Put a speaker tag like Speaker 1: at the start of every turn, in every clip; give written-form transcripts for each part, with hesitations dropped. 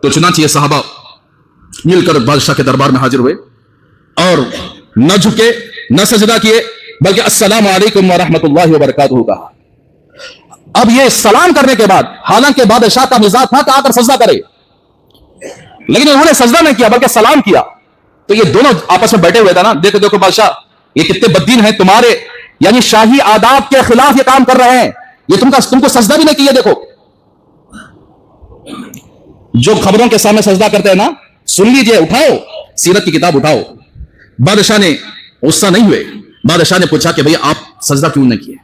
Speaker 1: تو چنانچہ یہ صحابہ مل کر بادشاہ کے دربار میں حاضر ہوئے اور نہ جھکے نہ سجدہ کیے بلکہ السلام علیکم ورحمۃ اللہ وبرکاتہ کہا. اب یہ سلام کرنے کے بعد حالانکہ بادشاہ کا مزاج تھا کہ آ کر سجدہ کرے، لیکن انہوں نے سجدہ نہیں کیا بلکہ سلام کیا. تو یہ دونوں آپس میں بیٹھے ہوئے تھے نا، دیکھو دیکھو بادشاہ یہ کتنے بددین ہیں، تمہارے یعنی شاہی آداب کے خلاف یہ کام کر رہے ہیں، یہ تم کو سجدہ بھی نہیں کیا. دیکھو جو خبروں کے سامنے سجدہ کرتے ہیں نا، سن لیجئے، اٹھاؤ سیرت کی کتاب اٹھاؤ. بادشاہ نے غصہ نہیں ہوئے، بادشاہ نے پوچھا کہ بھئی آپ سجدہ کیوں نہیں کیے؟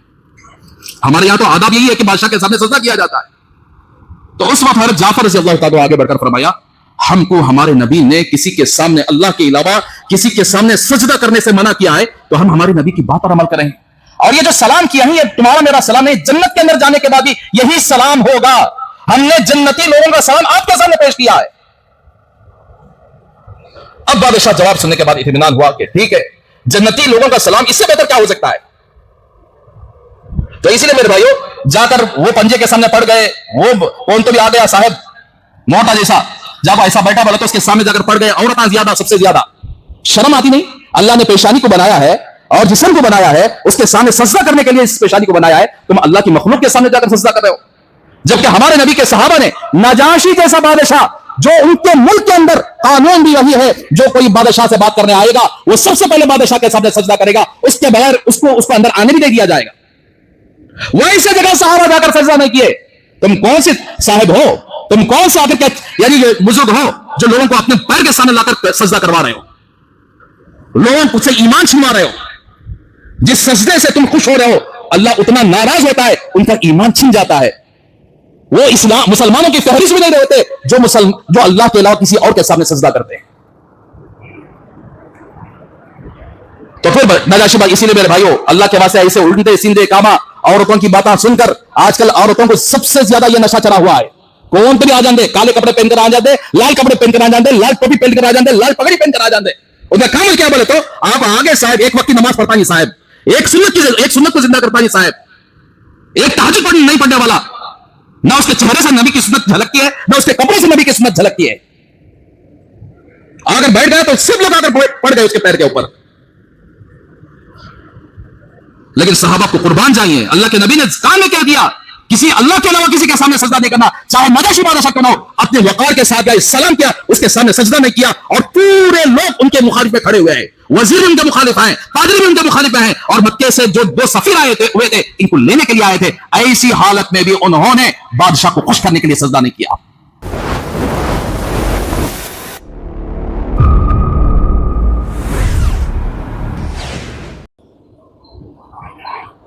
Speaker 1: ہمارے یہاں تو آداب یہی ہے کہ بادشاہ کے سامنے سجدہ کیا جاتا ہے. تو اس وقت حضرت جعفر رضی اللہ تعالیٰ آگے بڑھ کر فرمایا ہم کو ہمارے نبی نے کسی کے سامنے اللہ کے علاوہ کسی کے سامنے سجدہ کرنے سے منع کیا ہے، تو ہم ہمارے نبی کی بات پر عمل کریں. اور یہ جو سلام کیا ہے یہ تمہارا میرا سلام ہے، جنت کے اندر جانے کے بعد بھی یہی سلام ہوگا. ہم نے جنتی لوگوں کا سلام آپ کے سامنے پیش کیا ہے. اب بادشاہ جواب سننے کے بعد اطمینان ہوا کہ ٹھیک ہے، جنتی لوگوں کا سلام اس سے بہتر کیا ہو سکتا ہے. تو اسی لیے میرے بھائیو جا کر وہ پنجے کے سامنے پڑ گئے، وہ کون تو بھی آ گیا صاحب موٹا جیسا، جب ایسا بیٹھا بولا تو اس کے سامنے جا کر پڑ گئے. عورتیں زیادہ، سب سے زیادہ شرم آتی نہیں؟ اللہ نے پیشانی کو بنایا ہے اور جسم کو بنایا ہے، اس کے سامنے سجدہ کرنے کے لیے اس پیشانی کو بنایا ہے، تم اللہ کی مخلوق کے سامنے جا کر سجدہ کر رہے ہو. جبکہ ہمارے نبی کے صحابہ نے نجاشی جیسا بادشاہ جو ان کے ملک کے اندر قانون بھی وہی ہے، جو کوئی بادشاہ سے بات کرنے آئے گا وہ سب سے پہلے بادشاہ کے سامنے سجدہ کرے گا، اس کے بغیر اس کو اندر آنے بھی نہیں دیا جائے گا. ویسے جگہ صحابہ جا کر سجدہ نہیں کیے. تم کون سے صاحب ہو، تم کون سے آخر یعنی بزرگ ہو جو لوگوں کو اپنے پیر کے سامنے لا کر سجدہ کروا رہے ہو، لوگوں سے ایمان چھنوا رہے ہو. جس سجدے سے تم خوش ہو رہے ہو اللہ اتنا ناراض ہوتا ہے، ان کا ایمان چھن جاتا ہے. وہ اسلام مسلمانوں کی فہرست بھی نہیں ہوتے جو اللہ کے علاوہ کسی اور کے سامنے سجدہ کرتے ہیں. تو پھر نجاشی بھائی اسی لیے میرے بھائیو اللہ کے واسطے ایسے الٹے سیدھے کاما عورتوں کی باتیں سن کر آج کل عورتوں کو سب سے زیادہ یہ نشہ چڑھا ہوا ہے. کون تو بھی آ جاندے، کالے کپڑے پہن کر آ جاندے، لال کپڑے پہن کر آ جاندے، لال ٹوپی پہن کر آ جاندے، لال پگڑی پہن کر آ جاندے. ان کا کام کیا بولے تو آپ آگے صاحب ایک وقت کی نماز پڑھتا نہیں صاحب، ایک سنت کو زندہ کرتا نہیں صاحب، ایک تہجد پڑھنے نہیں پڑھنے والا، نہ اس کے چہرے سے نبی کی سنت جھلکتی ہے نہ اس کے کپڑے سے نبی کی سنت جھلکتی ہے. اگر بیٹھ گیا تو سب لوگ آ کر پڑ گئے اس کے پیر کے اوپر. لیکن صحابہ کو قربان جائیے، اللہ کے نبی نے کام میں کیا دیا، کسی اللہ کے علاوہ کسی کے سامنے سجدہ نہیں کرنا، چاہے نجاشی بادشاہ کیوں نہ ہو. اپنے وقار کے ساتھ گئے، سلام کیا، اس کے سامنے سجدہ نہیں کیا. اور پورے لوگ ان کے مخالف میں کھڑے ہوئے ہیں، وزیر ان کے مخالف ہیں، پادری بھی ان کے مخالف ہیں، اور مکے سے جو 2 سفیر ہوئے تھے ان کو لینے کے لیے آئے تھے. ایسی حالت میں بھی انہوں نے بادشاہ کو خوش کرنے کے لیے سجدہ نہیں کیا.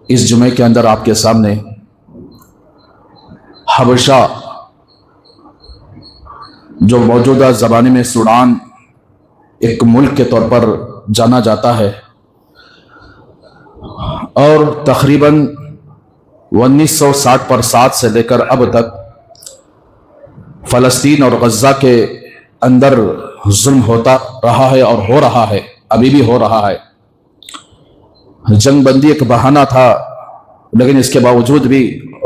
Speaker 1: اس جمعے کے اندر آپ کے سامنے حبشہ جو موجودہ زمانے میں سوڈان ایک ملک کے طور پر جانا جاتا ہے اور تقریباً 1960 سے لے کر اب تک فلسطین اور غزہ کے اندر ظلم ہوتا رہا ہے اور ہو رہا ہے، ابھی بھی ہو رہا ہے. جنگ بندی ایک بہانہ تھا، لیکن اس کے باوجود بھی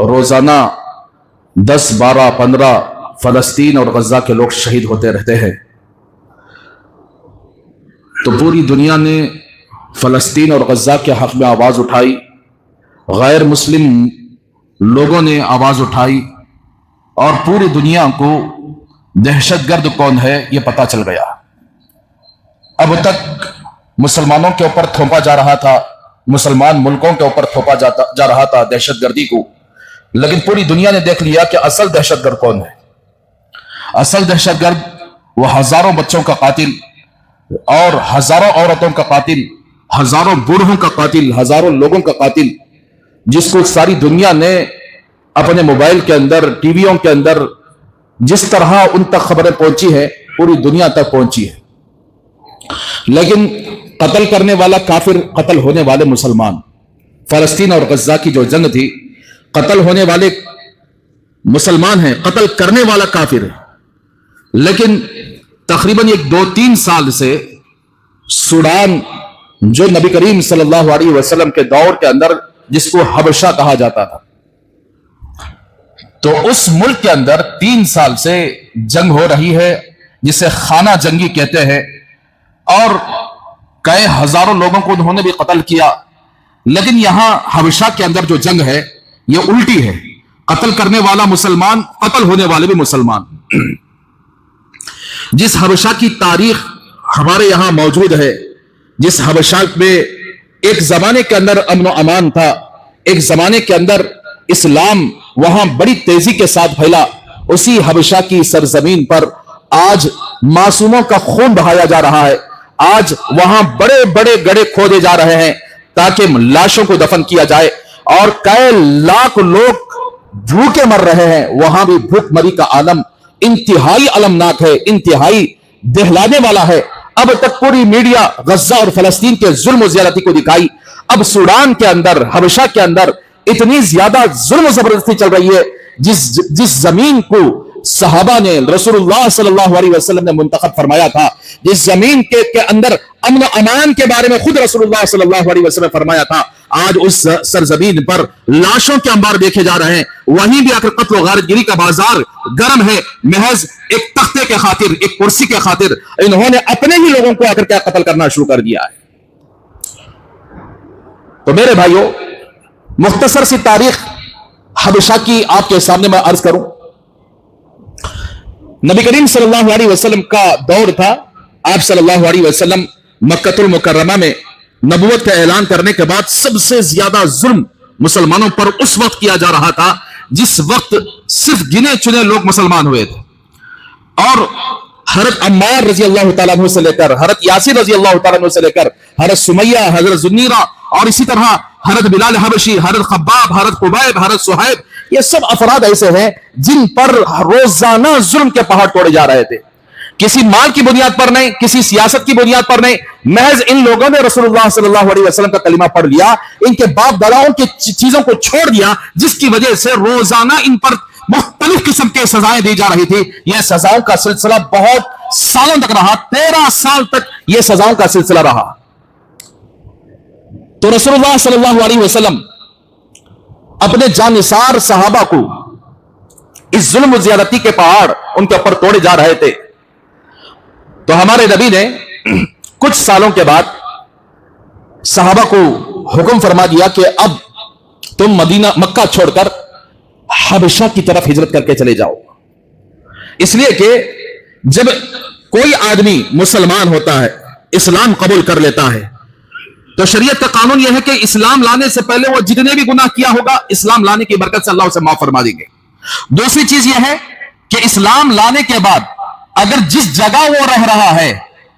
Speaker 1: روزانہ 10 12 15 فلسطین اور غزہ کے لوگ شہید ہوتے رہتے ہیں. تو پوری دنیا نے فلسطین اور غزہ کے حق میں آواز اٹھائی، غیر مسلم لوگوں نے آواز اٹھائی، اور پوری دنیا کو دہشت گرد کون ہے یہ پتہ چل گیا. اب تک مسلمانوں کے اوپر تھوپا جا رہا تھا، مسلمان ملکوں کے اوپر تھوپا جا رہا تھا دہشت گردی کو، لیکن پوری دنیا نے دیکھ لیا کہ اصل دہشت گرد کون ہے. اصل دہشت گرد وہ ہزاروں بچوں کا قاتل اور ہزاروں عورتوں کا قاتل، ہزاروں بوڑھوں کا قاتل، ہزاروں لوگوں کا قاتل، جس کو ساری دنیا نے اپنے موبائل کے اندر، ٹی ویوں کے اندر جس طرح ان تک خبریں پہنچی ہیں پوری دنیا تک پہنچی ہے. لیکن قتل کرنے والا کافر، قتل ہونے والے مسلمان. فلسطین اور غزہ کی جو جنگ تھی، قتل ہونے والے مسلمان ہیں، قتل کرنے والا کافر ہے. لیکن تقریباً 2-3 سال سے سوڈان جو نبی کریم صلی اللہ علیہ وسلم کے دور کے اندر جس کو حبشہ کہا جاتا تھا، تو اس ملک کے اندر 3 साल से जंग हो रही है जिसे खाना जंगी कहते हैं, और कई हजारों लोगों को उन्होंने भी कत्ल किया। लेकिन यहां हबशा के अंदर जो जंग है यह उल्टी है, कत्ल करने वाला मुसलमान, कत्ल होने वाले भी मुसलमान। जिस हबशा की तारीख हमारे यहां मौजूद है, जिस हबशा में एक जमाने के अंदर अमन व अमान था, एक जमाने के अंदर इस्लाम वहां बड़ी तेजी के साथ फैला, उसी हबशा की सरजमीन पर आज मासूमों का खून बहाया जा रहा है। आज वहां बड़े बड़े गड्ढे खोदे जा रहे हैं ताकि लाशों को दफन किया जाए, और कई लाख लोग भूखे मर रहे हैं। वहां भी भूखमरी का आलम इंतहाई अलमनाक है, इंतहाई दहलाने वाला है। अब तक पूरी मीडिया गजा और फलस्तीन के जुल्म ज़्यादती को दिखाई। अब सूडान के अंदर, हबशा के अंदर इतनी ज्यादा जुल्म जबरदस्ती चल रही है, जिस जमीन को सहाबा ने, रसूलुल्लाह सल्लल्लाहु अलैहि वसल्लम ने मुंतखब फरमाया था, जिस जमीन के अंदर अमन अमान के बारे में खुद रसूलुल्लाह सल्लल्लाहु अलैहि वसल्लम ने फरमाया था, आज उस सरजमीन पर लाशों के अंबार देखे जा रहे हैं। वहीं भी आकर कत्ल और गारतगिरी का बाजार गर्म है, महज एक तख्ते के खातिर, एक कुर्सी के खातिर इन्होंने अपने ही लोगों को आकर क्या कत्ल करना शुरू कर दिया है। तो मेरे भाइयों, मुख्तसर सी तारीख हबशा की आपके सामने मैं अर्ज करूं। नबी करीम सल्लल्लाहु अलैहि वसल्लम का दौर था। आप सल्लल्लाहु अलैहि वसल्लम मक्कतुल मुकर्रमा में नबूवत का ऐलान करने के बाद सबसे ज्यादा जुल्म मुसलमानों पर उस वक्त किया जा रहा था जिस वक्त सिर्फ गिने चुने लोग मुसलमान हुए थे। और हजरत अम्मार रजी अल्लाह तआला अन्हु से लेकर हजरत यासिर रजी अल्लाह तआला अन्हु से लेकर हजरत सुमैया, हजरत जुन्नीरा, और इसी तरह हजरत बिलाल हबशी, हजरत खब्बाब, हजरत कुबैब, हजरत सुहैब, ये सब अफराद ऐसे हैं जिन पर रोजाना जुल्म के पहाड़ तोड़े जा रहे थे। किसी माल की बुनियाद पर नहीं, किसी सियासत की बुनियाद पर नहीं, महज इन लोगों ने रसूलुल्लाह सल्लल्लाहु अलैहि वसल्लम का कलिमा पढ़ लिया, इनके बाप दादाओं की चीजों को छोड़ दिया, जिसकी वजह से रोजाना इन पर मुख्तलिफ किस्म के सजाएं दी जा रही थी। यह सजाओं का सिलसिला बहुत सालों तक रहा, 13 साल तक यह सजाओं का सिलसिला रहा। तो रसूलुल्लाह सल्लल्लाहु अलैहि वसल्लम अपने जानिसार सहाबा को इस जुल्म ज़्यादती के पहाड़ उनके ऊपर तोड़े जा रहे थे। तो हमारे नबी ने कुछ सालों के बाद सहाबा को हुक्म फरमा दिया कि अब तुम मक्का छोड़कर हबशा की तरफ हिजरत करके चले जाओ। इसलिए कि जब कोई आदमी मुसलमान होता है, इस्लाम कबूल कर लेता है, तो शरीयत का कानून यह है कि इस्लाम लाने से पहले वो जितने भी गुनाह किया होगा, इस्लाम लाने की बरकत से अल्लाह उसे माफ फरमा देंगे। दूसरी चीज यह है कि इस्लाम लाने के बाद अगर जिस जगह वो रह रहा है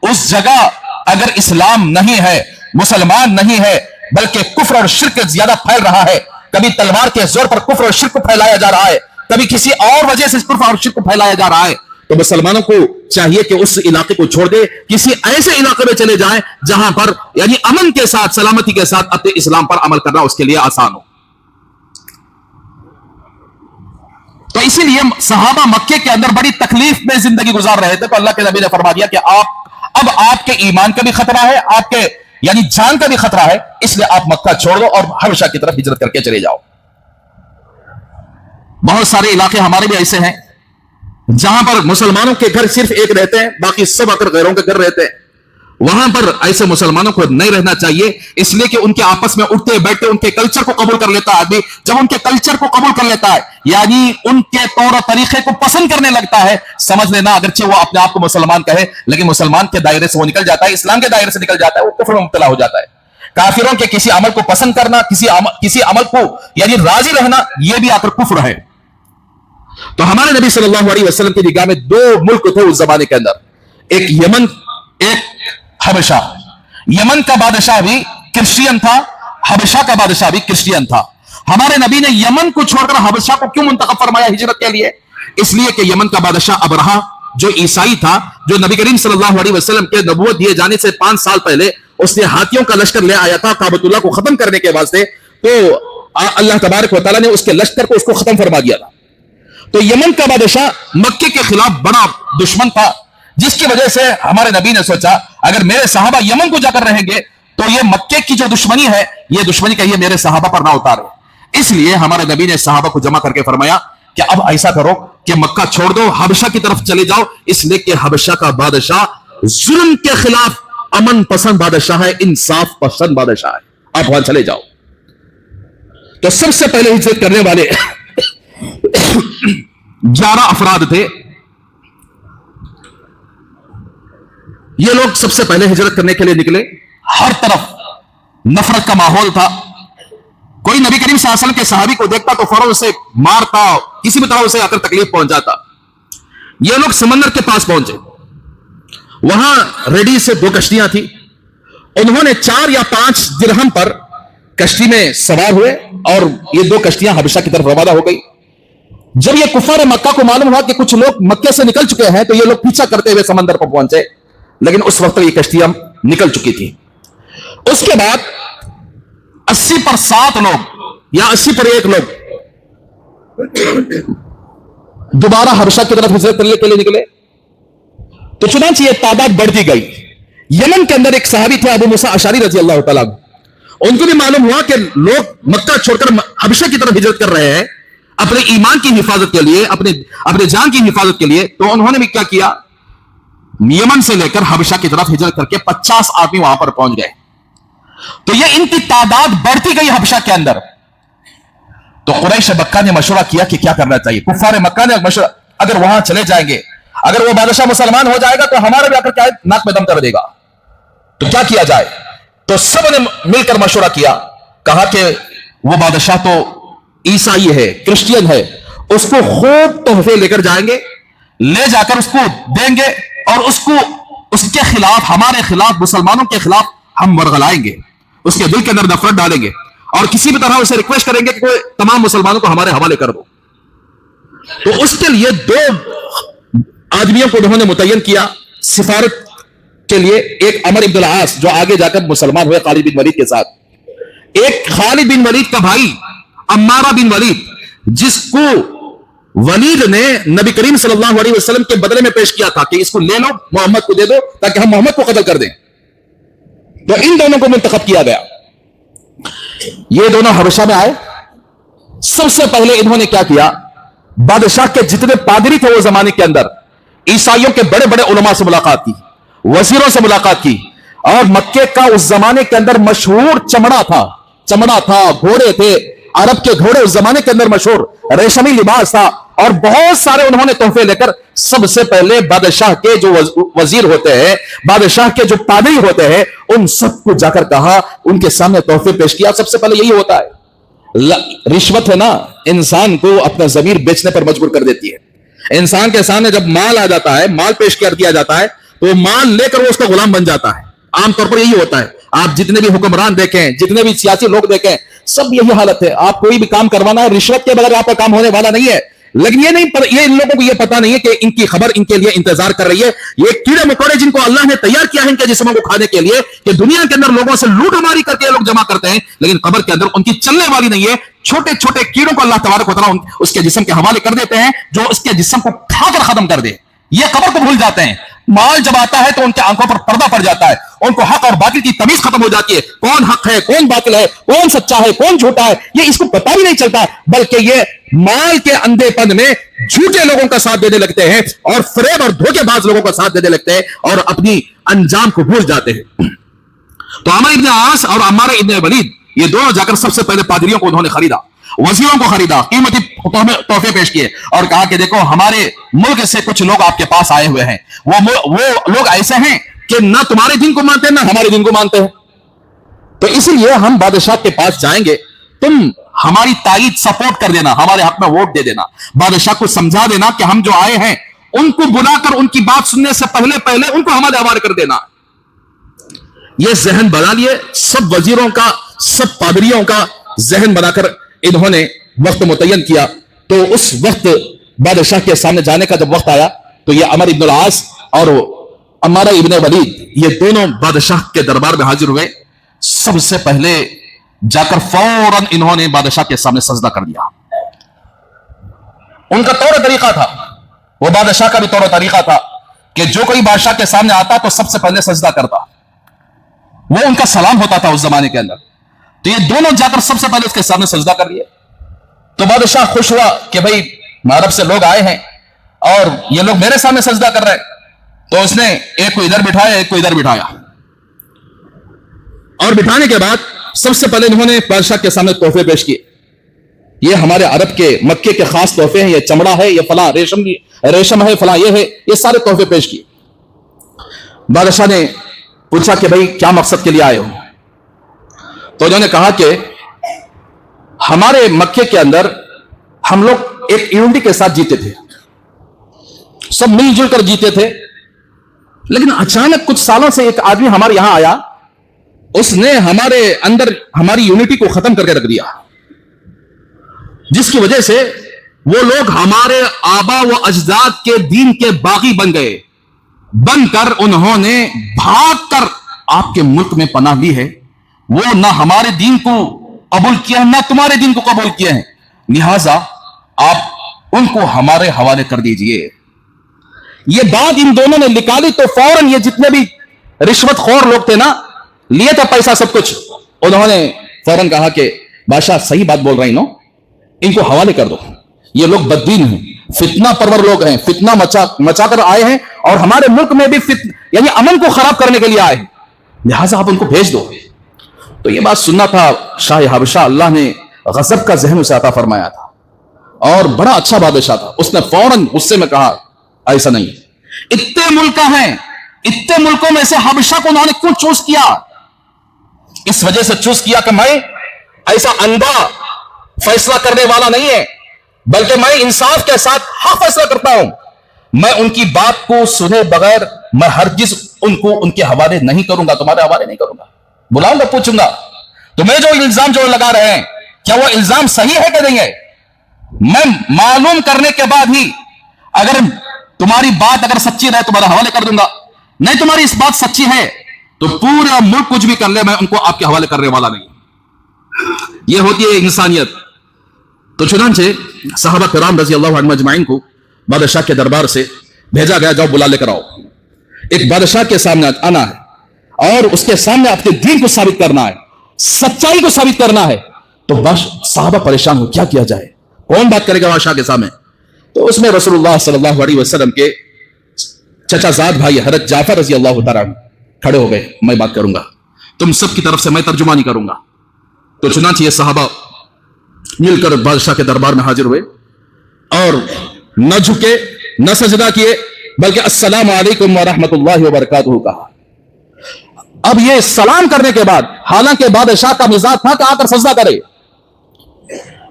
Speaker 1: उस जगह अगर इस्लाम नहीं है, मुसलमान नहीं है, बल्कि कुफ्र और शिर्क ज्यादा फैल रहा है, कभी तलवार के जोर पर कुफ्र और शिर्क फैलाया जा रहा है, कभी किसी और वजह से कुफ्र और शिर्क फैलाया जा रहा है, तो मुसलमानों को चाहिए कि उस इलाके को छोड़ दे, किसी ऐसे इलाके में चले जाएं जहां पर यानी अमन के साथ, सलामती के साथ अपने इस्लाम पर अमल करना उसके लिए आसान हो। तो इसीलिए सहाबा मक्के के अंदर बड़ी तकलीफ में जिंदगी गुजार रहे थे। तो अल्लाह के नबी ने फरमा दिया कि अब आपके ईमान का भी खतरा है, आपके यानी जान का भी खतरा है, इसलिए आप मक्का छोड़ दो और हबशा की तरफ हिजरत करके चले जाओ। बहुत सारे इलाके हमारे भी ऐसे हैं जहां पर मुसलमानों के घर सिर्फ एक रहते हैं, बाकी सब आकर गैरों के घर रहते हैं। वहां पर ऐसे मुसलमानों को नहीं रहना चाहिए, इसलिए कि उनके आपस में उठते बैठते उनके कल्चर को कबूल कर लेता है आदमी। जब उनके कल्चर को कबूल कर लेता है, यानी उनके तौर तरीके को पसंद करने लगता है, समझ लेना अगरचे वो अपने आप को मुसलमान कहे, लेकिन मुसलमान के दायरे से वो निकल जाता है, इस्लाम के दायरे से निकल जाता है, वो कुफ्र में मुब्तला हो जाता है। काफिरों के किसी अमल को पसंद करना, किसी अमल को यानी राजी रहना, यह भी आकर कुफ्र है। तो हमारे नबी सल्लल्लाहु अलैहि वसल्लम की निगाह में 2 मुल्क थे उस जमाने के अंदर, एक यमन, एक हबशा। यमन का बादशाह भी क्रिश्चियन था, हबशा का बादशाह भी क्रिश्चियन था। हमारे नबी ने यमन को छोड़कर हबशा को क्यों मुंतखब फरमाया हिजरत के लिए? इसलिए कि यमन का बादशाह अबरहा जो ईसाई था, जो नबी करीम सल्लल्लाहु अलैहि वसल्लम के नबूवत दिए जाने से 5 साल पहले उसने हाथियों का लश्कर ले आया था काबतुल्लाह को खत्म करने के वास्ते। तो अल्लाह तबारक व तआला ने उसके लश्कर को उसको खत्म फरमा दिया था। तो यमन का बादशाह मक्के के खिलाफ बड़ा दुश्मन था, जिसकी वजह से हमारे नबी ने सोचा अगर मेरे सहाबा यमन को जाकर रहेंगे तो ये मक्के की जो दुश्मनी है, ये दुश्मनी कहिए मेरे सहाबा पर ना उतारे। इसलिए हमारे नबी ने सहाबा को जमा करके फरमाया कि अब ऐसा करो کہ مکہ چھوڑ دو, حبشہ کی طرف چلے جاؤ, اس لیے کہ حبشہ کا بادشاہ ظلم کے خلاف امن پسند بادشاہ ہے, انصاف پسند بادشاہ ہے, آپ وہاں چلے جاؤ. تو سب سے پہلے ہجرت کرنے والے 11 افراد تھے. یہ لوگ سب سے پہلے ہجرت کرنے کے لیے نکلے. ہر طرف نفرت کا ماحول تھا. کوئی نبی کریم صلی اللہ علیہ وسلم کے صحابی کو دیکھتا تو فوراً اسے مارتا, کسی بھی طرح اسے آ کر تکلیف پہنچاتا. یہ لوگ سمندر کے پاس پہنچے. وہاں ریڈی سے 2 کشتیاں تھی. انہوں نے 4 یا 5 درہم پر کشتی میں سوار ہوئے اور یہ 2 کشتیاں حبشہ کی طرف روانہ ہو گئی. جب یہ کفار مکہ کو معلوم ہوا کہ کچھ لوگ مکے سے نکل چکے ہیں تو یہ لوگ پیچھا کرتے ہوئے سمندر پر پہنچے, لیکن اس وقت یہ کشتیاں نکل چکی تھی. اس کے بعد 80 پر 7 لوگ یا 80 پر 1 لوگ دوبارہ حبشہ کی طرف ہجرت کرنے کے لیے نکلے. تو چنانچہ یہ تعداد بڑھتی گئی. یمن کے اندر ایک صحابی تھے ابو موسیٰ اشعری رضی اللہ تعالیٰ, ان کو بھی معلوم ہوا کہ لوگ مکہ چھوڑ کر حبشہ کی طرف ہجرت کر رہے ہیں اپنے ایمان کی حفاظت کے لیے, اپنے جان کی حفاظت کے لیے. تو انہوں نے بھی کیا کیا, یمن سے لے کر حبشہ کی طرف ہجرت کر کے 50 آدمی وہاں پر پہنچ گئے. تو یہ ان کی تعداد بڑھتی گئی حبشہ کے اندر. تو قریش مکہ نے مشورہ کیا کہ کیا کرنا چاہیے. کفار مکہ نے مشورہ, اگر وہاں چلے جائیں گے, اگر وہ بادشاہ مسلمان ہو جائے گا تو ہمارا بھی آ کر کیا ناک میں دم کر دے گا, تو کیا کیا جائے. تو سب نے مل کر مشورہ کیا, کہا کہ وہ بادشاہ تو عیسائی ہے, کرسچین ہے, اس کو خوب تحفے لے کر جائیں گے, لے جا کر اس کو دیں گے اور اس کے خلاف, ہمارے خلاف, مسلمانوں کے خلاف ہم ورغلائیں گے, اس کے دل کے اندر نفرت ڈالیں گے اور کسی بھی طرح اسے ریکویسٹ کریں گے کہ تمام مسلمانوں کو ہمارے حوالے کر دو. تو اس کے لیے 2 آدمیوں کو انہوں نے متعین کیا سفارت کے لیے. ایک عمر بن العاص جو آگے جا کر مسلمان ہوئے خالد بن ولید کے ساتھ, ایک خالد بن ولید کا بھائی عمارہ بن ولید, جس کو ولید نے نبی کریم صلی اللہ علیہ وسلم کے بدلے میں پیش کیا تھا کہ اس کو لے لو, محمد کو دے دو تاکہ ہم محمد کو قتل کر دیں. تو ان دونوں کو منتخب کیا گیا. یہ دونوں حبشہ میں آئے. سب سے پہلے انہوں نے کیا کیا, بادشاہ کے جتنے پادری تھے وہ زمانے کے اندر, عیسائیوں کے بڑے بڑے علماء سے ملاقات کی, وزیروں سے ملاقات کی, اور مکے کا اس زمانے کے اندر مشہور چمڑا تھا, گھوڑے تھے, عرب کے گھوڑے اس زمانے کے اندر مشہور, ریشمی لباس تھا, اور بہت سارے انہوں نے تحفے لے کر سب سے پہلے بادشاہ کے جو وزیر ہوتے ہیں, بادشاہ کے جو پادری ہوتے ہیں, ان سب کو جا کر کہا, ان کے سامنے تحفے پیش کیا. سب سے پہلے یہی ہوتا ہے. رشوت ہے نا, انسان کو اپنا ضمیر بیچنے پر مجبور کر دیتی ہے. انسان کے سامنے جب مال آ جاتا ہے, مال پیش کر دیا جاتا ہے, تو مال لے کر وہ اس کا غلام بن جاتا ہے. عام طور پر یہی ہوتا ہے. آپ جتنے بھی حکمران دیکھیں, جتنے بھی سیاسی لوگ دیکھیں, سب یہی حالت ہے. آپ کوئی بھی کام کروانا ہے, رشوت کے بغیر آپ کا کام ہونے والا نہیں ہے. لیکن یہ ان لوگوں کو یہ پتا نہیں ہے کہ ان کی خبر ان کے لیے انتظار کر رہی ہے. یہ کیڑے مکوڑے جن کو اللہ نے تیار کیا ہے ان کے جسموں کو کھانے کے لیے, کہ دنیا کے اندر لوگوں سے لوٹ ماری کر کے لوگ جمع کرتے ہیں, لیکن قبر کے اندر ان کی چلنے والی نہیں ہے. چھوٹے چھوٹے کیڑوں کو اللہ تبارک و تعالیٰ اس کے جسم کے حوالے کر دیتے ہیں, جو اس کے جسم کو کھا کر ختم کر دے. یہ قبر کو بھول جاتے ہیں. مال جب آتا ہے تو ان کے آنکھوں پر پردہ پڑ جاتا ہے, ان کو حق اور باطل کی تمیز ختم ہو جاتی ہے. کون حق ہے, کون باطل ہے, کون سچا ہے, کون جھوٹا ہے, یہ اس کو پتہ بھی نہیں چلتا, بلکہ یہ مال کے اندھے پن میں جھوٹے لوگوں کا ساتھ دینے لگتے ہیں اور فریب اور دھوکے باز لوگوں کا ساتھ دینے لگتے ہیں اور اپنی انجام کو بھول جاتے ہیں. تو عمر ابن عاص اور عمارہ ابن ولید یہ دونوں جا کر سب سے پہلے پادریوں کو انہوں نے خریدا, وزیروں کو خریدا, قیمتی تحفے پیش کیے اور کہا کہ دیکھو ہمارے ملک سے کچھ لوگ آپ کے پاس آئے ہوئے ہیں, وہ لوگ ایسے ہیں کہ نہ تمہارے دین کو مانتے ہیں نہ ہمارے دین کو مانتے ہیں, تو اسی لیے ہم بادشاہ کے پاس جائیں گے, تم ہماری تائید سپورٹ کر دینا, ہمارے حق میں ووٹ دے دینا, بادشاہ کو سمجھا دینا کہ ہم جو آئے ہیں ان کو بلا کر ان کی بات سننے سے پہلے ان کو ہمارے حوالے کر دینا. یہ ذہن بنا لیے سب وزیروں کا, سب پادریوں کا ذہن بنا کر انہوں نے وقت متعین کیا. تو اس وقت بادشاہ کے سامنے جانے کا جب وقت آیا تو یہ عمر ابن العاص اور عمارہ ابن ولید یہ دونوں بادشاہ کے دربار میں حاضر ہوئے. سب سے پہلے جا کر فوراً انہوں نے بادشاہ کے سامنے سجدہ کر دیا. ان کا طور طریقہ تھا, وہ بادشاہ کا بھی طور طریقہ تھا کہ جو کوئی بادشاہ کے سامنے آتا تو سب سے پہلے سجدہ کرتا, وہ ان کا سلام ہوتا تھا اس زمانے کے اندر. تو یہ دونوں جا کر سب سے پہلے اس کے سامنے سجدہ کر لیے. تو بادشاہ خوش ہوا کہ بھائی عرب سے لوگ آئے ہیں, اور یہ لوگ میرے سامنے سجدہ کر رہے ہیں، تو اس نے ایک کو ادھر بٹھایا، ایک کو ادھر بٹھایا، اور بٹھانے کے بعد سب سے پہلے انہوں نے بادشاہ کے سامنے تحفے پیش کیے. یہ ہمارے عرب کے مکے کے خاص تحفے ہیں، یہ چمڑا ہے، یہ فلاں ریشم ہے، فلاں یہ ہے، یہ سارے تحفے پیش کیے. بادشاہ نے پوچھا کہ بھائی کیا مقصد کے لیے آئے ہو؟ تو انہوں نے کہا کہ ہمارے مکے کے اندر ہم لوگ ایک یونٹی کے ساتھ جیتے تھے، سب مل جل کر جیتے تھے، لیکن اچانک کچھ سالوں سے ایک آدمی ہمارے یہاں آیا، اس نے ہمارے اندر ہماری یونٹی کو ختم کر کے رکھ دیا، جس کی وجہ سے وہ لوگ ہمارے آبا و اجداد کے دین کے باغی بن گئے، بن کر انہوں نے بھاگ کر آپ کے ملک میں پناہ لی ہے. وہ نہ ہمارے دین کو قبول کیا ہے، نہ تمہارے دین کو قبول کیا ہے، لہذا آپ ان کو ہمارے حوالے کر دیجئے. یہ بات ان دونوں نے نکالی تو فوراً یہ جتنے بھی رشوت خور لوگ تھے نا، لیے تھے پیسہ سب کچھ، انہوں نے فوراً کہا کہ بادشاہ صحیح بات بول رہے ہیں، ان کو حوالے کر دو، یہ لوگ بددین ہیں، فتنہ پرور لوگ ہیں، فتنہ مچا کر آئے ہیں، اور ہمارے ملک میں بھی یعنی امن کو خراب کرنے کے لیے آئے ہیں، لہٰذا آپ ان کو بھیج دو. تو یہ بات سننا تھا شاہ حبشہ، اللہ نے غضب کا ذہن اسے عطا فرمایا تھا، اور بڑا اچھا بادشاہ تھا. اس نے فوراً غصے میں کہا ایسا نہیں، اتنے ملک ہیں، اتنے ملکوں میں سے حبشہ کو انہوں نے کیوں چوز کیا؟ اس وجہ سے چوز کیا کہ میں ایسا اندھا فیصلہ کرنے والا نہیں ہے، بلکہ میں انصاف کے ساتھ حق فیصلہ کرتا ہوں. میں ان کی بات کو سنے بغیر میں ہرگز ان کو ان کے حوالے نہیں کروں گا، تمہارے حوالے نہیں کروں گا. بلاؤں گا، پوچھوں گا تمہیں جو الزام جو لگا رہے ہیں کیا وہ الزام صحیح ہے کہ نہیں ہے. میں معلوم کرنے کے بعد ہی اگر تمہاری بات اگر سچی رہے تمہارے حوالے کر دوں گا، نہیں تمہاری اس بات سچی ہے تو پورا ملک کچھ بھی کر لے میں ان کو آپ کے حوالے کرنے والا نہیں. یہ ہوتی ہے انسانیت. تو چنانچہ صحابہ کرام رضی اللہ عنہم اجمعین کو بادشاہ کے دربار سے بھیجا گیا، جاؤ بلا لے کر آؤ. ایک بادشاہ کے سامنے آنا ہے اور اس کے سامنے اپنے دین کو ثابت کرنا ہے، سچائی کو ثابت کرنا ہے. تو بس صحابہ پریشان ہو، کیا کیا جائے، کون بات کرے گا بادشاہ کے سامنے؟ تو اس میں رسول اللہ صلی اللہ علیہ وسلم کے چچا زاد بھائی حضرت جعفر رضی اللہ تعالیٰ عنہ کھڑے ہو گئے، میں بات کروں گا، تم سب کی طرف سے میں ترجمانی کروں گا. تو چنانچہ یہ صحابہ مل کر بادشاہ کے دربار میں حاضر ہوئے اور نہ جھکے نہ سجدہ کیے، بلکہ السلام علیکم ورحمۃ اللہ وبرکاتہ کہا. اب یہ سلام کرنے کے بعد، حالانکہ بادشاہ کا مزاج تھا کہ آ کر سجدہ کرے،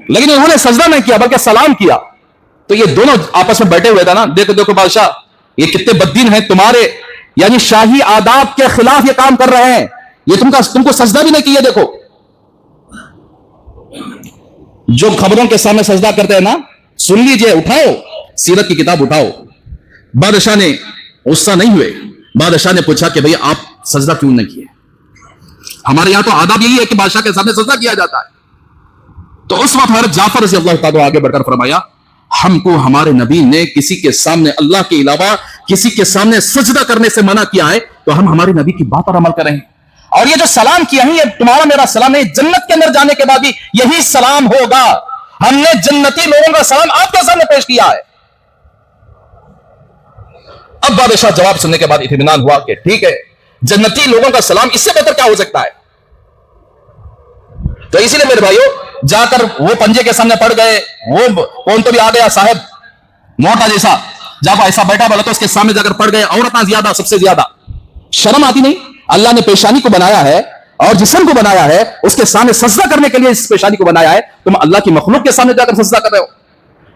Speaker 1: لیکن انہوں نے سجدہ نہیں کیا بلکہ سلام کیا. تو یہ دونوں آپس میں بیٹھے ہوئے تھا نا، دیکھو دیکھو بادشاہ یہ کتنے بددین ہیں، تمہارے یعنی شاہی آداب کے خلاف یہ کام کر رہے ہیں، یہ تم کو سجدہ بھی نہیں کیے. دیکھو جو خبروں کے سامنے سجدہ کرتے ہیں نا، سن لیجئے، اٹھاؤ سیرت کی کتاب اٹھاؤ. بادشاہ نے غصہ نہیں ہوئے، بادشاہ نے پوچھا کہ بھئی آپ سجدہ کیوں نہیں کیے؟ ہمارے یہاں تو آداب یہی ہے کہ بادشاہ کے سامنے سجدہ کیا جاتا ہے. تو اس وقت حضرت جعفر رضی اللہ تعالیٰ آگے بڑھ کر فرمایا، ہم کو ہمارے نبی نے کسی کے سامنے اللہ کے علاوہ کسی کے سامنے سجدہ کرنے سے منع کیا ہے، تو ہم ہمارے نبی کی بات پر عمل کریں. اور یہ جو سلام کیا ہے یہ تمہارا میرا سلام نہیں، جنت کے اندر جانے کے بعد بھی یہی سلام ہوگا. ہم نے جنتی لوگوں کا سلام آپ کے سامنے پیش کیا ہے. اب بادشاہ جواب سننے کے بعد اطمینان ہوا کہ ٹھیک ہے، جنتی لوگوں کا سلام اس سے بہتر کیا ہو سکتا ہے. تو اسی لیے میرے بھائیو جا کر وہ پنجے کے سامنے پڑ گئے، وہ کون تو بھی آ گیا صاحب موٹا جیسا، جب ایسا بیٹھا بولا تو اس کے سامنے جا کر پڑ گئے. عورتیں زیادہ، سب سے زیادہ شرم آتی نہیں؟ اللہ نے پیشانی کو بنایا ہے اور جسم کو بنایا ہے، اس کے سامنے سجدہ کرنے کے لیے اس پیشانی کو بنایا ہے، تم اللہ کی مخلوق کے سامنے جا کر سجدہ کر رہے ہو.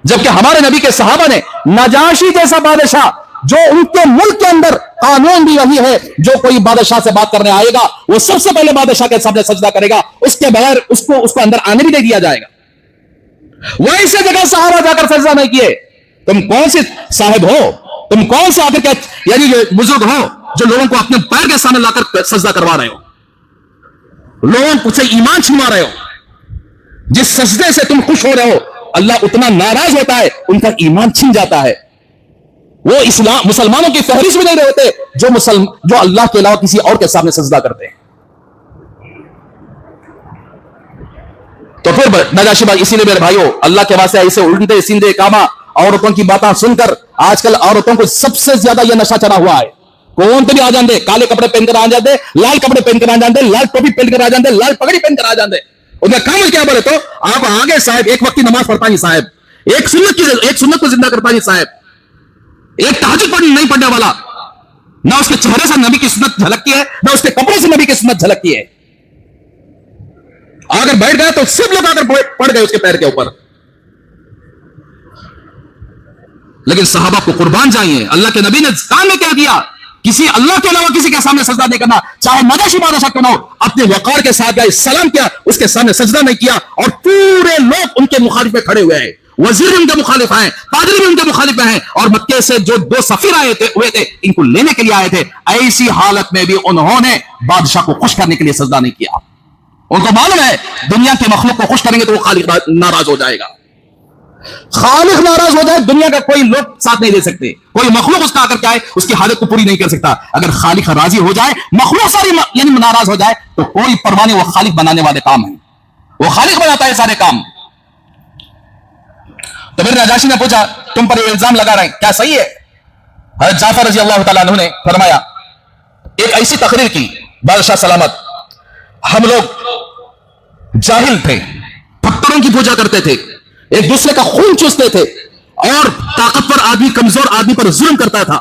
Speaker 1: جبکہ ہمارے نبی کے صحابہ نے نجاشی جیسا بادشاہ، جو ان کے ملک کے اندر قانون بھی وہی ہے، جو کوئی بادشاہ سے بات کرنے آئے گا وہ سب سے پہلے بادشاہ کے سامنے سجدہ کرے گا، اس کے بغیر اس کو اندر آنے بھی نہیں دیا جائے گا. ویسے جگہ صحابہ جا کر سجدہ نہیں کیے. تم کون سے صاحب ہو، تم کون سے آخر کے یعنی بزرگ ہو جو لوگوں کو اپنے پیر کے سامنے لا کر سجدہ کروا رہے ہو، لوگوں کو سے ایمان چھنوا رہے ہو. جس سجدے سے تم خوش ہو رہے ہو اللہ اتنا ناراض ہوتا ہے، ان کا ایمان چھن جاتا ہے. وہ مسلمانوں کی فہرست بھی نہیں رہتے جو اللہ کے علاوہ کسی اور کے سامنے سجدہ کرتے ہیں. تو پھر نجاشی بات، اسی لیے میرے بھائیو اللہ کے واسطے ایسے الٹے سیدھے کام औरतों की बातें सुनकर आजकल औरतों को सबसे ज्यादा यह नशा चढ़ा हुआ है। कौन तो भी आ जाते, काले कपड़े पहनकर आ जाते, लाल कपड़े पहनकर आ जाते, लाल टोपी पहनकर आ जाते, लाल पगड़ी पहनकर आ जाते। उनका काम क्या बोले तो आप आगे साहब एक वक्त की नमाज पढ़ता नहीं साहब, एक सुन्नत को जिंदा करता नहीं साहब, एक तहज्जुद पढ़ नहीं पढ़ने वाला, ना उसके चेहरे से नबी की सुन्नत झलकती है, ना उसके कपड़े से नबी की सुन्नत झलकती है। अगर बैठ गया तो सब लोग आकर पड़ गए उसके पैर के ऊपर। लेकिन सहाबा को कुर्बान जाइए, अल्लाह के नबी ने काम में क्या दिया, किसी अल्लाह के अलावा किसी के सामने सजदा नहीं करना, चाहे नजाशी बादशाह क्यों ना हो, अपने वकार के साथ गए, सलाम किया, उसके सामने सजदा नहीं किया, और पूरे लोग उनके मुखालिफ में खड़े हुए हैं। वजीर भी उनके मुखालिफ हैं, पादरी भी उनके मुखालिफ हैं, और मक्के से जो 2 सफीर हुए थे इनको लेने के लिए आए थे, ऐसी हालत में भी उन्होंने बादशाह को खुश करने के लिए सजदा नहीं किया। उनको मालूम है दुनिया के मखलूक को खुश करेंगे तो वो खालिक नाराज हो जाएगा। खालिक नाराज हो जाए दुनिया का कोई लोग साथ नहीं दे सकते, कोई मखलूक उसका आकर क्या है उसकी हालत को पूरी नहीं कर सकता। अगर खालिक राजी हो जाए, मखलूक सारी यानी नाराज हो जाए तो कोई परवाह नहीं, वो खालिक बनाने वाले काम है, वो खालिक बनाता है सारे काम। तो फिर नजाशी ने पूछा तुम पर इल्जाम लगा रहे हैं, क्या सही है? हज़रत जाफर रज़ी अल्लाह तआला अन्हु ने फरमाया, एक ऐसी तकरीर की, बादशाह सलामत, हम लोग जाहिल थे, पत्थरों की पूजा करते थे, एक दूसरे का खून चूसते थे, और ताकतवर आदमी कमजोर आदमी पर जुल्म करता था,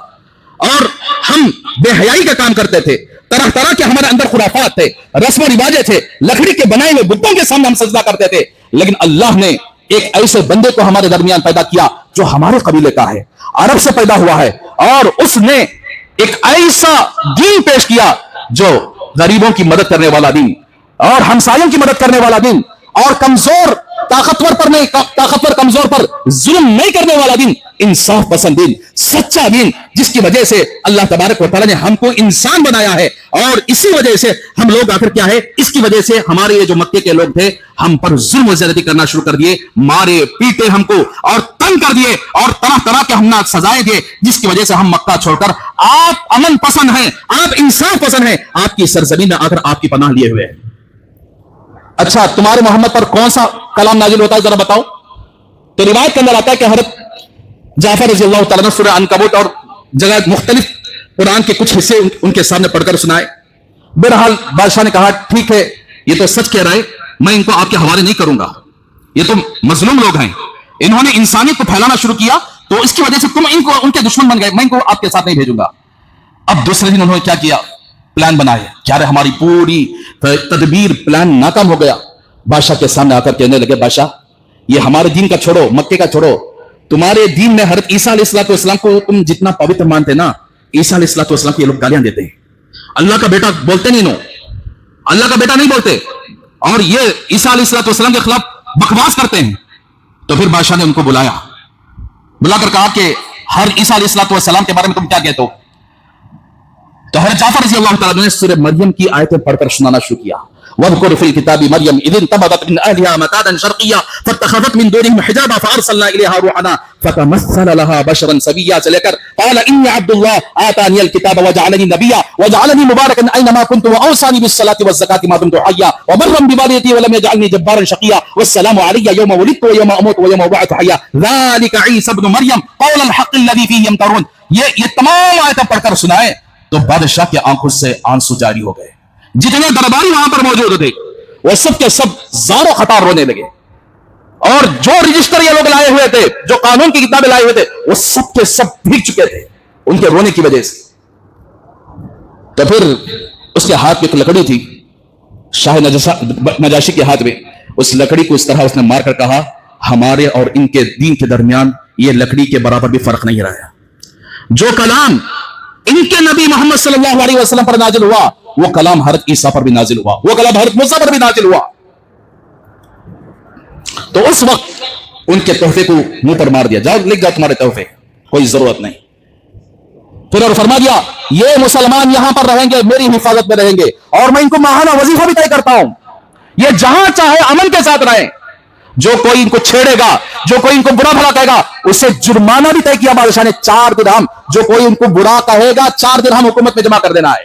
Speaker 1: और हम बेहयाई का काम करते थे, तरह तरह के हमारे अंदर खुराफात थे, रस्म रिवाजें थे, लकड़ी के बनाए हुए बुतों के सामने हम सजदा करते थे। लेकिन अल्लाह ने एक ऐसे बंदे को हमारे दरमियान पैदा किया जो हमारे कबीले का है, अरब से पैदा हुआ है, और उसने एक ऐसा दीन पेश किया जो गरीबों की मदद करने वाला दीन, और हमसायों की मदद करने वाला दीन, और कमजोर ताकतवर पर नहीं, ताकतवर कमजोर पर जुल्म नहीं करने वाला दीन, इंसाफ पसंद दीन, सच्चा दीन, जिसकी वजह से अल्लाह तबारक व तआला ने हमको इंसान बनाया है। और इसी वजह से हम लोग आखिर क्या है, इसकी वजह से हमारे ये जो मक्के के लोग थे हम पर जुल्म व ज्यादती करना शुरू कर दिए, मारे पीटे हमको और तंग कर दिए, और तरह तरह के हमने सजाएं दिए, जिसकी वजह से हम मक्का छोड़कर, आप अमन पसंद हैं, आप इंसाफ पसंद हैं, आपकी सरजमीन में आकर आपकी पनाह लिए हुए हैं। अच्छा, तुम्हारे मोहम्मद पर कौन सा कलाम नाजिल होता है जरा बताओ? तो रिवायत के अंदर आता है कि हज़रत जाफर रज़ी अल्लाह तआला ने सूरह अनकबूत और जगह मुख्तलिफ कुरान के कुछ हिस्से उनके सामने पढ़कर सुनाए। बहरहाल बादशाह ने कहा ठीक है, ये तो सच कह रहा है, मैं इनको आपके हवाले नहीं करूंगा, ये तो मजलूम लोग हैं, इन्होंने इंसानियत को फैलाना शुरू किया, तो इसकी वजह से तुम इनको उनके दुश्मन बन गए, मैं इनको आपके साथ नहीं भेजूंगा। अब दूसरे दिन उन्होंने क्या किया, प्लान बनाया, क्या रहे हमारी पूरी तदबीर प्लान नाकाम हो गया। बादशाह के सामने आकर कहने लगे, बादशाह ये हमारे दीन का छोड़ो, मक्के का छोड़ो, तुम्हारे दीन में हज़रत ईसा अलैहिस्सलाम को तुम जितना पवित्र मानते ना, ईसा अलैहिस्सलाम को ये लोग गालियां देते हैं, अल्लाह का बेटा बोलते नहीं, नो अल्लाह का बेटा नहीं बोलते, और ये ईसा अलैहिस्सलाम के खिलाफ बकवास करते हैं। तो फिर बादशाह ने उनको बुलाकर कहा कि हर ईसा अलैहिस्सलाम के बारे में तुम क्या कहते हो? तो हज़रत जाफर रज़ी अल्लाह तआला ने सूरह मरियम की आयतें पढ़कर सुनाना शुरू किया। वज़कुर फिल किताबि मरियम इज़ इंतबज़त मिन अहलिहा मकादन शर्क़िय्या फत्तख़ज़त मिन दूनिहिम हिजाबा फ़अरसलना इलैहा रूहना फ़तमस्सला लहा बशरन सविय्या से लेकर क़ाल इन्नी अब्दुल्लाह आतानियल किताब वजअलनी नबिय्या वजअलनी मुबारकन ऐनमा कुन्तु वअवसानी बिस्सलाति वज़्ज़काति मा दुमतु हय्या वबर्रन बिवालिदती वलम यजअलनी जब्बारन शक़िय्या वस्सलामु अलय्या यौम वुलिदतु व यौम अमूतु व यौम उबअथु हय्या ज़ालिका ईसा इब्नु मरियम क़ौलुल हक़्क़ि अल्लज़ी फ़ीहि यमतरून। ये तमाम आयतें पढ़कर सुनाए तो बादशाह की आंखों से आंसू जारी हो गए। जितने दरबारी वहां पर मौजूद थे वो सब के सब ज़ारो खतार रोने लगे, और जो रजिस्टर ये लोग लाए हुए थे, जो कानून की किताबें लाए हुए थे, वो सब के सब भीग चुके थे उनके रोने की वजह से। तो फिर उसके हाथ में एक लकड़ी थी, शाह नजाशी के हाथ में, उस लकड़ी को इस तरह उसने मारकर कहा, हमारे और इनके दीन के दरमियान ये लकड़ी के बराबर भी फर्क नहीं रहा। जो कलाम इनके नबी मोहम्मद सल्लल्लाहु अलैहि वसल्लम पर नाजिल हुआ, वो कलाम हज़रत ईसा पर भी नाजिल हुआ, वो कलाम हज़रत मूसा पर भी नाजिल हुआ। तो उस वक्त उनके तोहफे को मुंह पर मार दिया, जाओ लिख जाओ तुम्हारे तोहफे, कोई जरूरत नहीं। फिर और फरमा दिया, ये मुसलमान यहां पर रहेंगे, मेरी हिफाजत में रहेंगे, और मैं इनको माहाना वजीफा भी तय करता हूं, ये जहां चाहे अमन के साथ रहें। जो कोई इनको छेड़ेगा, जो कोई इनको बुरा भला कहेगा, उससे जुर्माना भी तय किया बादशाह ने, 4 दिरहम। जो कोई इनको बुरा कहेगा 4 दिरहम हुकूमत में जमा कर देना है।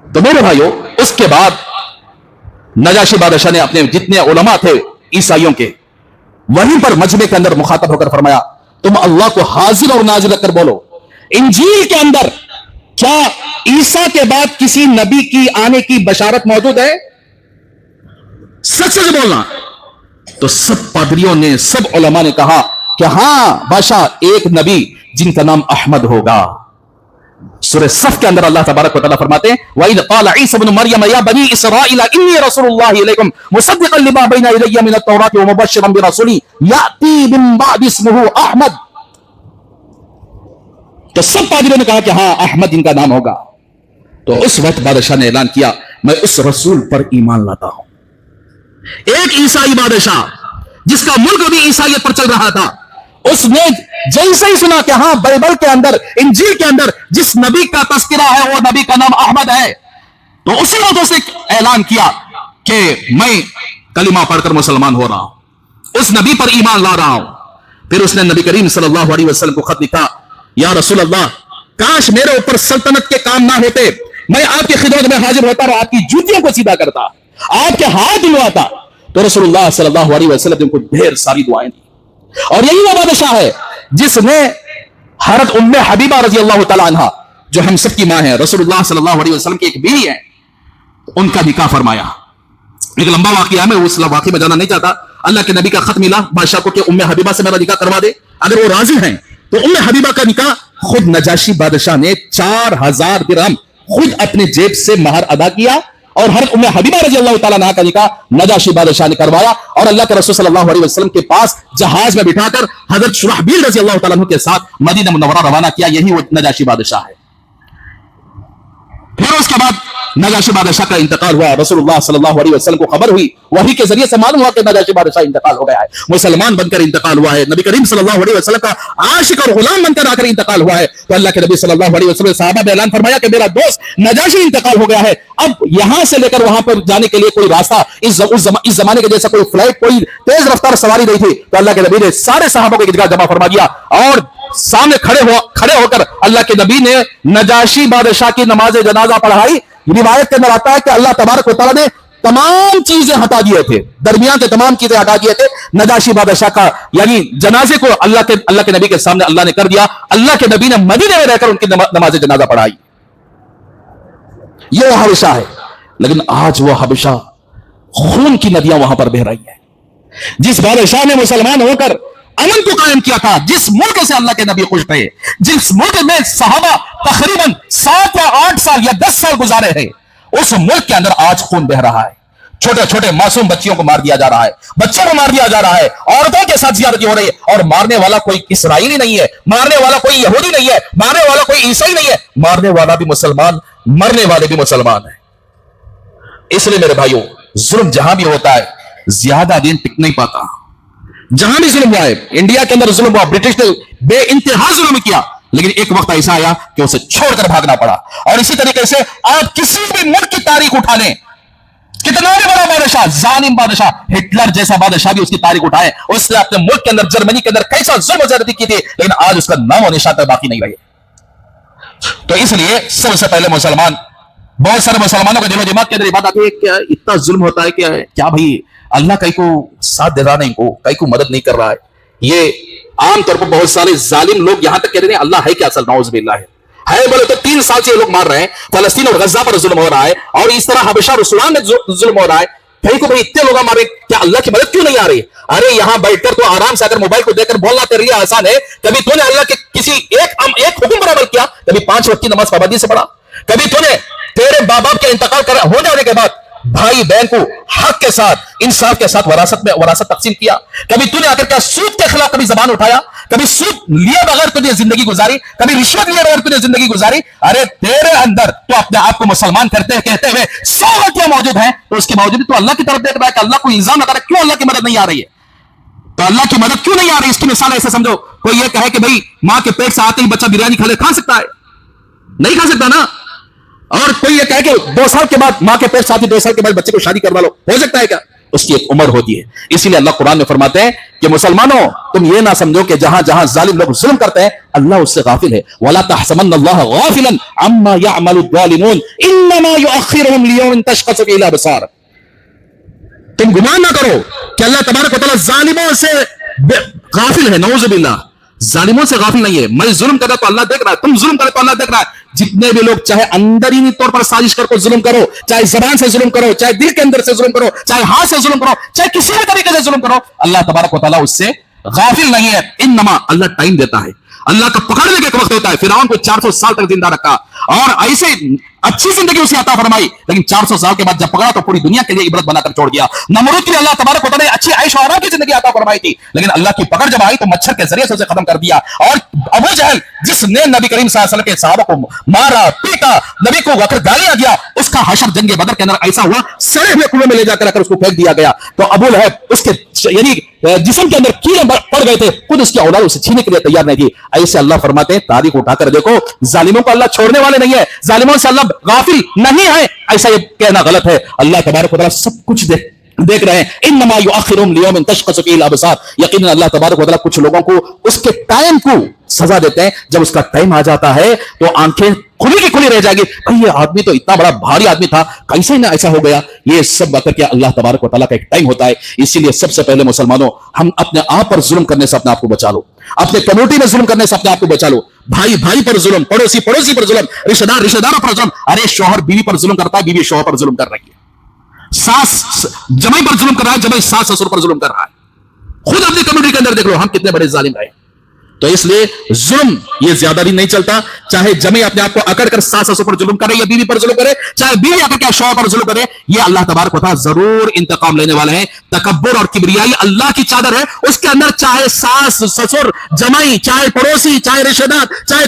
Speaker 1: तो मेरे भाइयों, उसके बाद नजाशी बादशाह ने अपने जितने उलमा थे ईसाइयों के, वहीं पर मजमे के अंदर मुखातब होकर फरमाया, तुम अल्लाह को हाजिर और नाजिल कर बोलो। इंजील के अंदर क्या ईसा के बाद किसी नबी की आने की बशारत मौजूद है? सच से बोलना। तो सब पादरियों ने, सब उलमा ने कहा कि हां बादशाह, एक नबी जिनका नाम अहमद होगा। सूरह सफ के अंदर अल्लाह तबारक व तआला फरमाते हैं, वइद क़ाल ईसा इब्न मरियम या बनी इसराईल इन्नी रसूलुल्लाहि इलैकुम मुसद्दिक़न लिमा बैना यदैया मिनत तौरात व मुबश्शिरन बिरसूलिन याती मिन बाद इस्मुहु अहमद। तो सब पादरियों ने कहा कि हां अहमद इनका नाम होगा। तो उस वक्त बादशाह ने ऐलान किया, मैं उस रसूल पर ईमान लाता हूं। एक ईसाई बादशाह जिसका मुल्क भी ईसाइयत पर चल रहा था, उसने जैसे ही सुना कि हां बाइबल के अंदर, इंजील के अंदर जिस नबी का तस्करा है वो नबी का नाम अहमद है, तो उसी वक्त उसने ऐलान किया कि मैं कलिमा पढ़कर मुसलमान हो रहा हूं, उस नबी पर ईमान ला रहा हूं। फिर उसने नबी करीम सल्लल्लाहु अलैहि वसल्लम को खत लिखा, या रसूल अल्लाह, काश मेरे ऊपर सल्तनत के काम ना होते, मैं आपकी खिदमत में हाजिर होता और आपकी जूतियों को सीधा करता, आपके हाथ धुलवाता। तो रसूलुल्लाह सल्लल्लाहु अलैहि वसल्लम ने उनको ढेर सारी दुआएं दी। और यही वो बादशाह है जिसने हज़रत उम्मे हबीबा रज़ी अल्लाह तआला अन्हा, जो हम सब की मां है, रसूलुल्लाह सल्लल्लाहु अलैहि वसल्लम की एक बीवी है, उनका निकाह फरमाया। एक लंबा वाकया है, मैं उस वाकये में जाना नहीं चाहता। अल्लाह के नबी का खत मिला बादशाह को कि उम्मे हबीबा से मेरा निकाह करवा दे। अगर वो राजी हैं तो उम्मे हबीबा का निकाह खुद नजाशी बादशाह ने 4000 दिरहम खुद अपने जेब से महर अदा किया, और हर उम्मे हबीबा रज़ी अल्लाह तआला अन्हा का निकाह नजाशी बादशाह ने करवाया। और अल्लाह के रसूल सल्लल्लाहु अलैहि वसल्लम के पास जहाज में बिठाकर हजरत शुरहबील रज़ी अल्लाह तआला अन्हु के साथ मदीना मुनव्वरा रवाना किया। यही वो नजाशी बादशाह है। फिर उसके बाद नजाशी बादशाह का इंतकाल हुआ। रसूलुल्लाह सल्लल्लाहु अलैहि वसल्लम को खबर हुई, वही के जरिए से मालूम हुआ कि नजाशी बादशाह इंतकाल हो गया है, मुसलमान बनकर इंतकाल हुआ है, नबी करीम सल्लल्लाहु अलैहि वसल्लम का आशिक और गुलाम बनकर आकर इंतकाल हुआ है। तो अल्लाह के नबी सल्लल्लाहु अलैहि वसल्लम सहाबा ने ऐलान फरमाया कि मेरा दोस्त नजाशी इंतकाल हो गया है, अब यहां से लेकर वहां पर जाने के लिए कोई रास्ता, इस जमाने के जैसा कोई फ्लाइट, कोई तेज रफ्तार सवारी नहीं थी। तो अल्लाह के नबी ने सारे सहाबा को एक जगह जमा फरमा दिया और सामने खड़े होकर अल्लाह के नबी ने नजाशी बादशाह की नमाज जनाजा पढ़ाई। रिवायत के अंदर आता है कि अल्लाह तबारक व तआला ने तमाम चीजें हटा दिए थे, दरमियान के तमाम चीजें हटा दिए थे। नजाशी बादशाह का यानी जनाजे को अल्लाह के नबी के सामने अल्लाह ने कर दिया। अल्लाह के नबी ने मदीने में रहकर उनकी नमाज जनाजा पढ़ाई। ये वो हबशा है। लेकिन आज वो हबशा खून की नदियां वहां पर बह रही है। जिस बादशाह ने मुसलमान होकर अमन को कायम किया था, जिस मुल्क से अल्लाह के नबी खुश थे, जिस मुल्क में सहाबा तकरीबन 7 या 8 साल या 10 साल गुजारे हैं, उस मुल्क के अंदर आज खून बह रहा है। छोटे छोटे मासूम बच्चियों को मार दिया जा रहा है, बच्चों को मार दिया जा रहा है, औरतों के साथ ज्यादती हो रही है। और मारने वाला कोई इसराइली नहीं है, मारने वाला कोई यहूदी नहीं है, मारने वाला कोई ईसाई नहीं है, मारने वाला भी मुसलमान, मरने वाले भी मुसलमान है। इसलिए मेरे भाइयों, जुल्म जहां भी होता है ज्यादा दिन टिक नहीं पाता। जहां भी जुल्म हुआ है, इंडिया के अंदर जुल्म हुआ, ब्रिटिश ने बेइंतहा जुल्म किया, लेकिन एक वक्त ऐसा आया कि उसे छोड़कर भागना पड़ा। और इसी तरीके से आप किसी भी मुल्क की तारीख उठा लें, कितना भी बड़ा बादशाह, जालिम बादशाह, हिटलर जैसा बादशाह भी उसकी तारीख उठाए, उसने अपने मुल्क के अंदर, जर्मनी के अंदर कैसा जुल्म ज्यादती की थी, लेकिन आज उसका नाम और निशान बाकी नहीं रहे। तो इसलिए सबसे पहले मुसलमान, बहुत सारे मुसलमानों के दिलो दिमाग के अंदर बात आती है कि इतना जुल्म होता है, क्या भाई अल्लाह कहीं को साथ दे रहा नहीं, कहीं को मदद नहीं कर रहा है। ये आमतौर पर बहुत सारे जालिम लोग यहां तक कह रहे हैं अल्लाह है क्या, असल नाउज़ुबिल्लाह है बोले तो 3 साल से ये लोग मार रहे हैं, फलस्तीन और गजा पर जुल्म हो रहा है, और इस तरह हबशा और सूडान में जुल्म हो रहा है। कहीं को भाई इतने लोग मारे, क्या अल्लाह की मदद क्यों नहीं आ रही? अरे यहां बैठकर तो आराम से अगर मोबाइल को देखकर बोलना तेरे लिए आसान है। कभी तूने अल्लाह के किसी एक हुक्म पर अमल किया? कभी 5 वक्त की नमाज पाबंदी से पढ़ा? कभी तूने तेरे बाप के इंतकाल हो जाने के बाद भाई बहन को हक के साथ, इंसाफ के साथ वरासत तकसीम किया? कभी तूने आकर क्या सूद के खिलाफ कभी जबान उठाया? कभी सूद लिए बगैर तूने जिंदगी गुजारी? कभी रिश्वत लिए बगैर तूने जिंदगी गुजारी? अरे तेरे अंदर तो अपने आप को मुसलमान कहते हुए 100 गलतियां मौजूद हैं, तो उसके बावजूद तो अल्लाह की तरफ देख रहा है कि अल्लाह को इल्जाम लगा रहा है, क्यों अल्लाह की मदद नहीं आ रही है? तो अल्लाह की मदद क्यों नहीं आ रही? इसकी मिसाल ऐसे समझो, कोई ये कहे कि भाई मां के पेट से आते ही बच्चा बिरयानी खा सकता है? नहीं खा सकता ना। और कोई ये कहे कि 2 साल के बाद मां के पेट से आती, 2 साल के बाद बच्चे को शादी करवा लो, हो सकता है क्या? उसकी एक उम्र होती है। इसीलिए अल्लाह कुरान में फरमाते हैं कि मुसलमानों, तुम ये ना समझो कि जहां जहां जालिम लोग जुल्म करते हैं अल्लाह उससे गाफिल है। वला तहसबन्नल्लाह गाफिलन अम्मा यअमलु ज़ालिमून इन्नमा युअख्खिरुहुम लियौमिन तशख़सु फ़ीहिल अबसार। तुम गुमान ना करो कि अल्लाह तबारक व तआला जालिमों से गाफिल है, नऊज़ बिल्लाह, जालिमों से गाफिल नहीं है। मैं जुल्म कर रहा तो अल्लाह देख रहा है, तुम जुल्म करे तो अल्लाह देख रहा है। जितने भी लोग चाहे अंदरूनी तौर पर साजिश करके जुल्म करो, चाहे जबान से जुल्म करो, चाहे दिल के अंदर से जुल्म करो, चाहे हाथ से जुल्म करो, चाहे किसी भी तरीके से जुल्म करो, अल्लाह तबारक व तआला उससे गाफिल नहीं है। इन्नमा, अल्लाह टाइम देता है, अल्लाह का पकड़ने का एक वक्त होता है। फिरौन को 400 साल तक जिंदा रखा और ऐसे अच्छी जिंदगी उसे अता फरमाई, लेकिन 400 साल के बाद जब पकड़ा तो पूरी दुनिया के लिए इबरत बनाकर छोड़ दिया। नमरूद के लिए अल्लाह तबारक व तआला ने अच्छी ऐश और आराम की जिंदगी अता फरमाई थी, लेकिन अल्लाह की पकड़ जब आई तो मच्छर के जरिए से उसे खत्म कर दिया। और अबू जहल जिसने नबी करीम सल्लल्लाहु अलैहि वसल्लम के सहाबा को मारा, पीटा, नबी को आकर गालियां दिया, उसका हशर जंगे बदर के अंदर ऐसा हुआ, सड़े हुए कुएं में ले जाकर उसको फेंक दिया गया। तो अबू लहब उसके यानी जिस्म के अंदर कीड़े पड़ गए थे, खुद उसकी औलाद उसे छीनने के लिए तैयार नहीं थी। ऐसे अल्लाह फरमाते हैं तारीख उठाकर देखो, जालिमों को अल्लाह छोड़ने वाले नहीं है, जालिमों से अल्लाह गाफिल नहीं है, ऐसा ये कहना गलत है। अल्लाह तबारक व तआला सब कुछ देख रहे हैं। इन्नमा युअखिरुहुम लियौमिन तशख़सु फ़ीहिल अबसार, यकीनन अल्लाह तबारक व तआला कुछ लोगों को उसके टाइम को सजा देते हैं। जब उसका टाइम आ जाता है तो आंखें खुली की खुली रह जाएगी, भाई ये आदमी तो इतना बड़ा भारी आदमी था, कैसे ना ऐसा हो गया। ये सब बातें क्या अल्लाह तबारक व तआला का एक टाइम होता है। इसीलिए सबसे पहले मुसलमानों, हम अपने आप पर जुल्म करने से अपने आप को बचा लो, अपने कम्युनिटी में जुल्म करने से अपने आप को बचा लो। भाई भाई पर जुल्म, पड़ोसी पड़ोसी पर जुल्म, रिश्तेदार रिश्तेदारों पर जुल्म। अरे शौहर बीवी पर जुल्म करता है, बीवी शौहर पर जुल्म कर रही है, सास जमाई पर जुल्म कर रहा है, जमाई सास ससुर पर जुल्म कर रहा है। खुद अपनी कम्युनिटी के अंदर देख लो हम कितने बड़े जालिम रहे। तो इसलिए जुल्म ये ज्यादा दिन नहीं चलता, चाहे जमी अपने आप को अकड़ कर सास ससुर पर जुल्म करे या बीवी पर जुल्म करे, चाहे बीवी अकड़ के शौहर पर जुल्म करे, ये अल्लाह तबारक व तआला जरूर इंतकाम लेने वाले हैं। तकब्बुर और किबरियाई अल्लाह की चादर है, उसके अंदर चाहे सास ससुर जमाई, चाहे पड़ोसी, चाहे रिश्तेदार, चाहे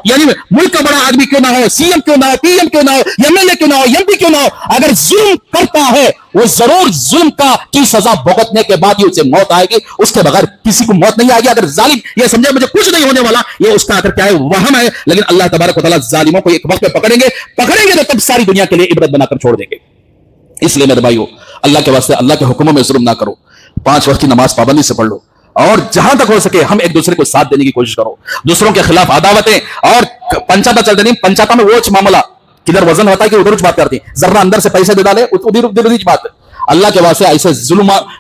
Speaker 1: यानी मुल्क का बड़ा आदमी क्यों ना हो, सीएम क्यों ना हो, पीएम क्यों ना हो, एमएलए क्यों ना हो, एमपी क्यों ना हो, अगर जुल्म करता है वो जरूर जुल्म की सजा भुगतने के बाद ही उसे मौत आएगी, उसके बगैर किसी को मौत नहीं आएगी। अगर जालिम ये समझे मुझे कुछ नहीं होने वाला, ये उसका आखिर क्या है, वहम है। लेकिन अल्लाह तबारक व तआला जालिमों को एक वक्त पे पकड़ेंगे तो तब सारी दुनिया के लिए इबरत बनाकर छोड़ देंगे। इसलिए मेरे भाइयों, अल्लाह के वास्ते अल्लाह के हुक्मों में जुल्म ना करो, 5 वक्त की नमाज पाबंदी से पढ़ लो, और जहां तक हो सके हम एक दूसरे को साथ देने की कोशिश करो। दूसरों के खिलाफ अदावतें और पंचायत चलते नहीं, पंचायत में वो मामला किधर वजन होता है कि उधर बात करती है, जरा अंदर से पैसे दे डाले उधर बात। अल्लाह के वास्ते ऐसे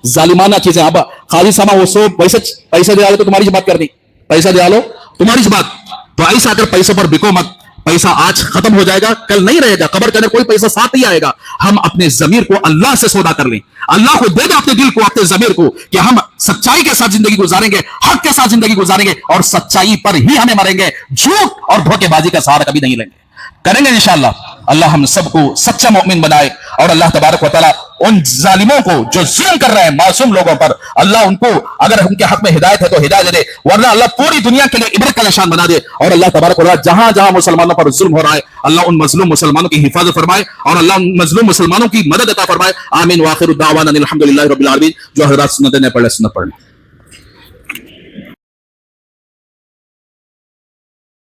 Speaker 1: जालिमाना चीजें, अब खाली सामा वो सो पैसे दे डाले तो तुम्हारी बात करनी, पैसा दे डालो तुम्हारी बात, तो ऐसा अगर पैसों पर बिको मत। पैसा आज खत्म हो जाएगा, कल नहीं रहेगा, कब्र के अंदर कोई पैसा साथ नहीं आएगा। हम अपने जमीर को अल्लाह से सौदा कर लें, अल्लाह को दे दे अपने दिल को, अपने जमीर को, कि हम सच्चाई के साथ जिंदगी गुजारेंगे, हक के साथ जिंदगी गुजारेंगे और सच्चाई पर ही हमें मरेंगे, झूठ और धोखेबाजी का सहारा कभी नहीं लेंगे। करेंगे इंशाअल्लाह। अल्लाह हम सबको सच्चा मोमिन बनाए और अल्लाह तबारक व तआला उन जालिमों को जो जुल्म कर रहे हैं मासूम लोगों पर, अल्लाह उनको अगर उनके हक में हिदायत है तो हिदायत दे, वरना अल्लाह पूरी दुनिया के लिए इबरत का निशान बना दे। और अल्लाह तबारक व तआला जहां जहां मुसलमानों पर जुल्म हो रहा है, अल्लाह उन मजलूम मुसलमानों की हिफाजत फरमाए और अल्लाह उन मजलूम मुसलमानों की मदद अता फरमाए। आमीन। व आखिरु दावाना अनिल हम्दुलिल्लाहि रब्बिल आलमीन। जो हजरात सुन्नत ने पढ़े सुन्नत पढ़ लें।